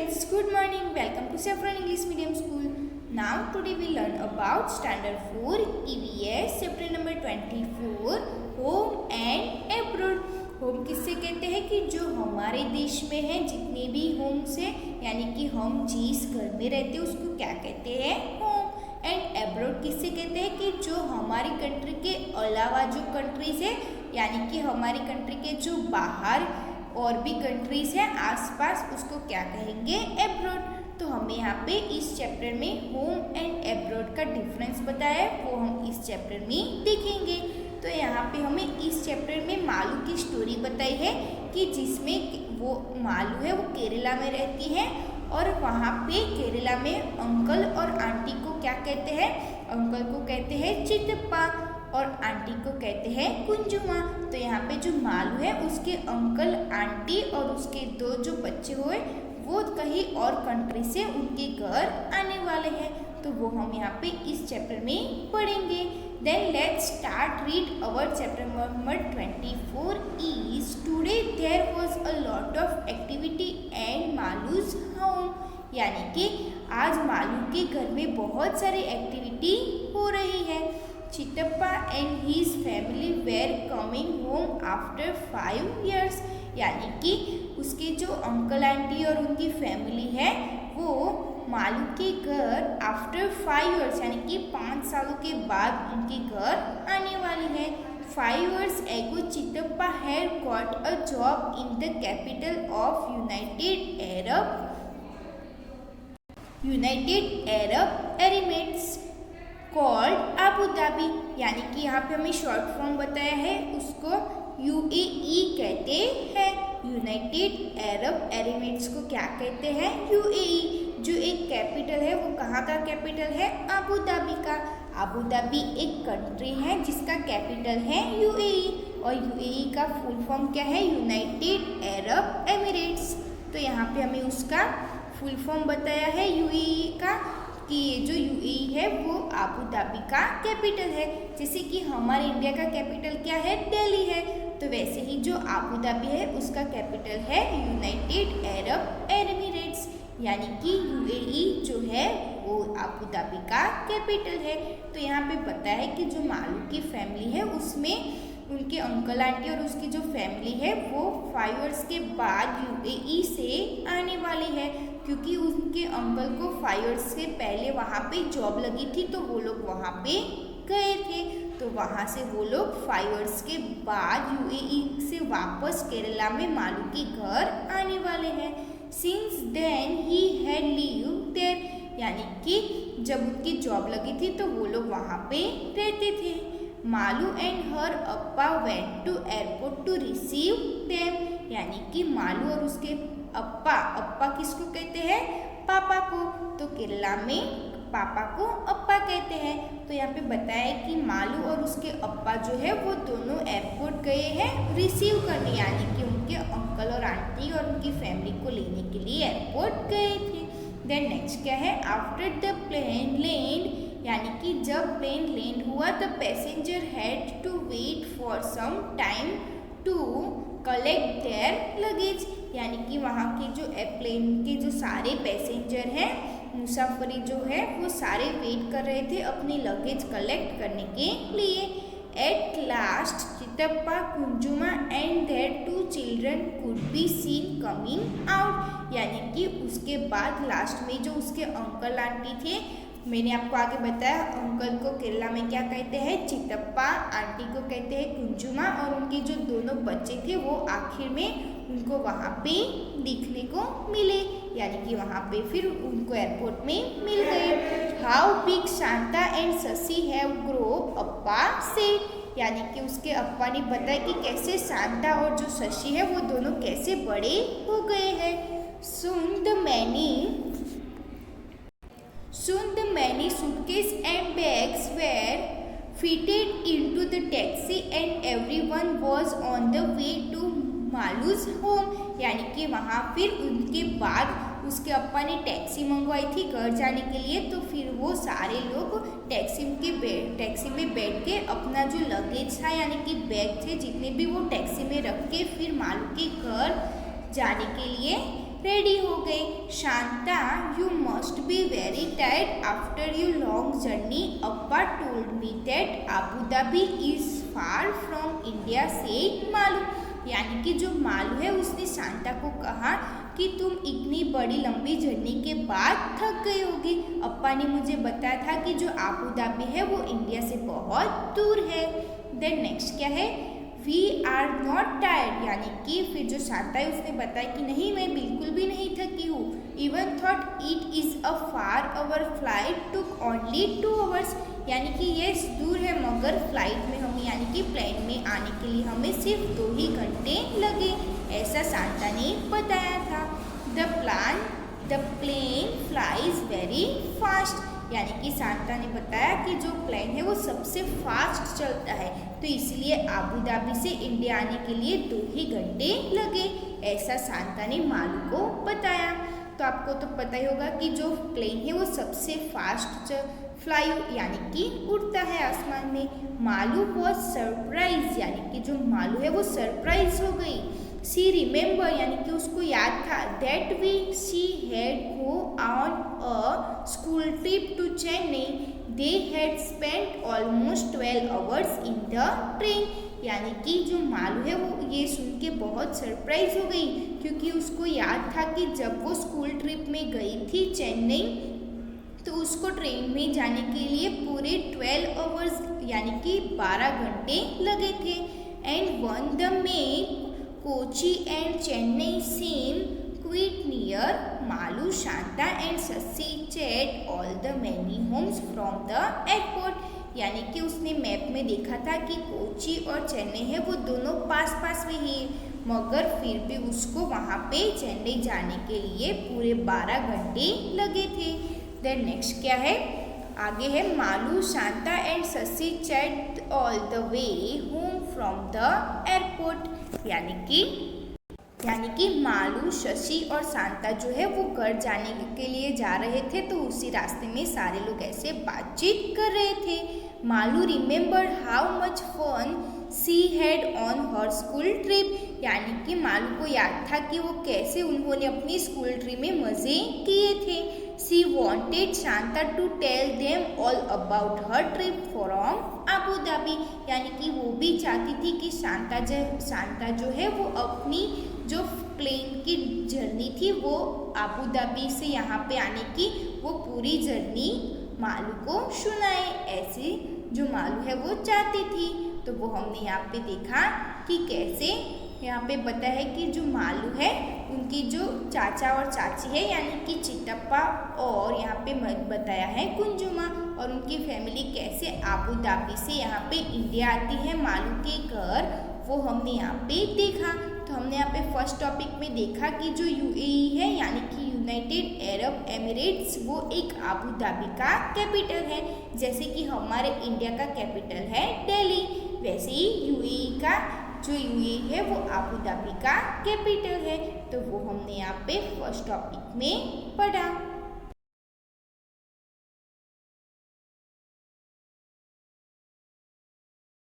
students, good morning. Welcome to Saffron English Medium School. Now today we learn about Standard 4 EVS chapter number 24 Home and Abroad. Home किससे कहते हैं कि जो हमारे देश में है, जितने भी होम्स हैं, यानी कि हम जिस घर में रहते हैं उसको क्या कहते हैं, होम। एंड एब्रोड किससे कहते हैं कि जो हमारी कंट्री के अलावा जो कंट्रीज है, यानी कि हमारी कंट्री के जो बाहर और भी कंट्रीज हैं आसपास, उसको क्या कहेंगे, एब्रोड। तो हमें यहाँ पे इस चैप्टर में होम एंड एब्रोड का डिफरेंस बताया है, वो हम इस चैप्टर में देखेंगे। तो यहाँ पे हमें इस चैप्टर में मालू की स्टोरी बताई है कि जिसमें वो मालू है वो केरला में रहती है और वहाँ पे केरला में अंकल और आंटी को क्या कहते हैं, अंकल को कहते हैं चित्तप्पा और आंटी को कहते हैं कुंजुमा। तो यहाँ पे जो मालू है उसके अंकल आंटी और उसके दो जो बच्चे हुए वो कहीं और कंट्री से उनके घर आने वाले हैं, तो वो हम यहाँ पे इस चैप्टर में पढ़ेंगे। Then let's start read our chapter number 24 is today there was a lot of activity and Malu's home. यानी कि आज मालू के घर में बहुत सारी एक्टिविटी हो रही है। Chittappa and his family were coming home after 5 years। यानी कि उसके जो अंकल आंटी और उनकी फैमिली है वो मालू के घर आफ्टर 5 years यानी कि 5 सालों के बाद उनके घर आने वाली है। 5 years ago चित्तप्पा had got a job in the capital of United Arab Emirates called Abu Dhabi. यानी कि यहाँ पे हमें शॉर्ट फॉर्म बताया है, उसको UAE कहते हैं। यूनाइटेड अरब एमिरेट्स को क्या कहते हैं, UAE। जो एक कैपिटल है वो कहाँ का कैपिटल है, अबू धाबी का। अबू धाबी एक कंट्री है जिसका कैपिटल है UAE और UAE का फुल फॉर्म क्या है, यूनाइटेड अरब एमिरेट्स। तो यहाँ पे हमें उसका फुल फॉर्म बताया है UAE का कि ये जो UAE है वो अबू धाबी का कैपिटल है। जैसे कि हमारे इंडिया का कैपिटल क्या है, दिल्ली है, तो वैसे ही जो अबू धाबी है उसका कैपिटल है यूनाइटेड अरब एमिरेट्स। यानी कि UAE जो है वो अबू धाबी का कैपिटल है। तो यहाँ पे पता है कि जो मालू की फैमिली है उसमें उनके अंकल आंटी और उसकी जो फैमिली है वो 5 years के बाद UAE से आने वाली है, क्योंकि उनके अंकल को 5 years से पहले वहाँ पे जॉब लगी थी, तो वो लोग वहाँ पे गए थे। तो वहाँ से वो लोग 5 years के बाद UAE से वापस केरला में मालू के घर आने वाले हैं। Since then he had lived there. यानी कि जब उनकी जॉब लगी थी तो वो लोग वहाँ पे रहते थे। Malu and her Appa went to airport to receive them. यानी कि मालू और उसके अप्पा, अप्पा किसको कहते हैं, पापा को, तो केरला में पापा को अप्पा कहते हैं। तो यहाँ पे बताया है कि मालू और उसके अप्पा जो है वो दोनों एयरपोर्ट गए हैं रिसीव करने, यानी कि उनके अंकल और आंटी और उनकी फैमिली को लेने के लिए एयरपोर्ट गए थे। देन नेक्स्ट क्या है, आफ्टर द प्लेन लैंड। यानी कि जब प्लेन लैंड हुआ the passenger had to wait for some time to collect their luggage. यानी कि वहाँ के जो प्लेन के जो सारे पैसेंजर हैं, मुसाफरी जो है वो सारे वेट कर रहे थे अपनी लगेज कलेक्ट करने के लिए। At last Chittappa, Kunjumma and their 2 children could be seen coming out. यानी कि उसके बाद लास्ट में जो उसके अंकल आंटी थे, मैंने आपको आगे बताया अंकल को केरला में क्या कहते हैं, चित्तप्पा, आंटी को कहते हैं कुंजुमा, और उनके जो दोनों बच्चे थे वो आखिर में उनको वहाँ पे दिखने को मिले, यानी कि वहाँ पे फिर उनको एयरपोर्ट में मिल गए। How big Shanta and Shashi have grow, अप्पा से। यानी कि उसके अप्पा ने बताया कि कैसे शांता और जो शशि है वो दोनों कैसे बड़े हो गए हैं। Soon the many suitcases and bags were fitted into the taxi and everyone was on the way to Malus home. यानी कि वहाँ फिर उनके बाद उसके अप्पा ने टैक्सी मंगवाई थी घर जाने के लिए, तो फिर वो सारे लोग टैक्सी में बैठ के अपना जो लगेज था यानी कि बैग थे जितने भी वो टैक्सी में रख के फिर मालू के घर जाने के लिए रेडी हो गए। Shanta, you must be very tired after you long journey. Abba told me that Abu Dhabi is far from India, said Malu. यानी कि जो मालू है उसने शांता को कहा कि तुम इतनी बड़ी लंबी जर्नी के बाद थक गई होगी। अप्पा ने मुझे बताया था कि जो अबू धाबी है वो इंडिया से बहुत दूर है। देन नेक्स्ट क्या है, वी आर नॉट टायर्ड, यानी कि फिर जो शांता है उसने बताया कि नहीं, मैं बिल्कुल भी नहीं थकी हूँ। Even thought it is a far, our flight took only 2 hours, यानी कि ये दूर है मगर फ्लाइट में हमें यानी कि प्लेन में आने के लिए हमें सिर्फ 2 ही घंटे लगे, ऐसा शांता ने बताया था। The plane flies very fast, यानी कि शांता ने बताया कि जो प्लेन है वो सबसे फास्ट चलता है, तो इसलिए अबू धाबी से इंडिया आने के लिए 2 ही घंटे लगे, ऐसा शांता ने मालू को बताया। तो आपको तो पता ही होगा कि जो प्लेन है वो सबसे फास्ट फ्लाई यानी कि उड़ता है आसमान में। मालू वॉज सरप्राइज, यानी कि जो मालू है वो सरप्राइज हो गई। शी रिमेंबर, यानी कि उसको याद था, that she had go on a school trip to Chennai, they had spent almost 12 hours in the train. यानी कि जो मालू है वो ये सुन के बहुत सरप्राइज हो गई, क्योंकि उसको याद था कि जब वो स्कूल ट्रिप में गई थी चेन्नई तो उसको ट्रेन में जाने के लिए पूरे 12 hours यानी कि 12 घंटे लगे थे। And when the make Kochi and Chennai same quite near, Malu, Shanta and Shashi chat all the many homes from the airport. यानी कि उसने मैप में देखा था कि कोची और चेन्नई है वो दोनों पास पास में ही, मगर फिर भी उसको वहाँ पे चेन्नई जाने के लिए पूरे 12 घंटे लगे थे। देन नेक्स्ट क्या है, आगे है Malu, Shanta and Shashi chat all the way home from the airport. यानी कि मालू, शशि और शांता जो है वो घर जाने के लिए जा रहे थे, तो उसी रास्ते में सारे लोग ऐसे बातचीत कर रहे थे। Malu remember how much fun she had on her school trip, यानी कि मालू को याद था कि वो कैसे उन्होंने अपनी स्कूल ट्रिप में मज़े किए थे। She wanted Shanta to tell them all about her trip from Abu Dhabi, यानी कि वो भी चाहती थी कि शांता जो है वो अपनी जो प्लेन की जर्नी थी वो अबू धाबी से यहाँ पे आने की वो पूरी जर्नी मालू को सुनाए, ऐसे जो मालू है वो चाहती थी। तो वो हमने यहाँ पे देखा कि कैसे यहाँ पे बताया है कि जो मालू है उनकी जो चाचा और चाची है यानी कि चितप्पा, और यहाँ पे बताया है कुंजुमा, और उनकी फैमिली कैसे अबू धाबी से यहाँ पे इंडिया आती है मालू के घर, वो हमने यहाँ पे देखा। तो हमने यहाँ पे फर्स्ट टॉपिक में देखा कि जो यूएई है यानी कि यूनाइटेड अरब एमिरेट्स, वो एक अबू धाबी का कैपिटल है। जैसे कि हमारे इंडिया का कैपिटल है दिल्ली, वैसे ही यूएई का जो यूएई है वो अबू धाबी का कैपिटल है। तो वो हमने यहाँ पे फर्स्ट टॉपिक में पढ़ा।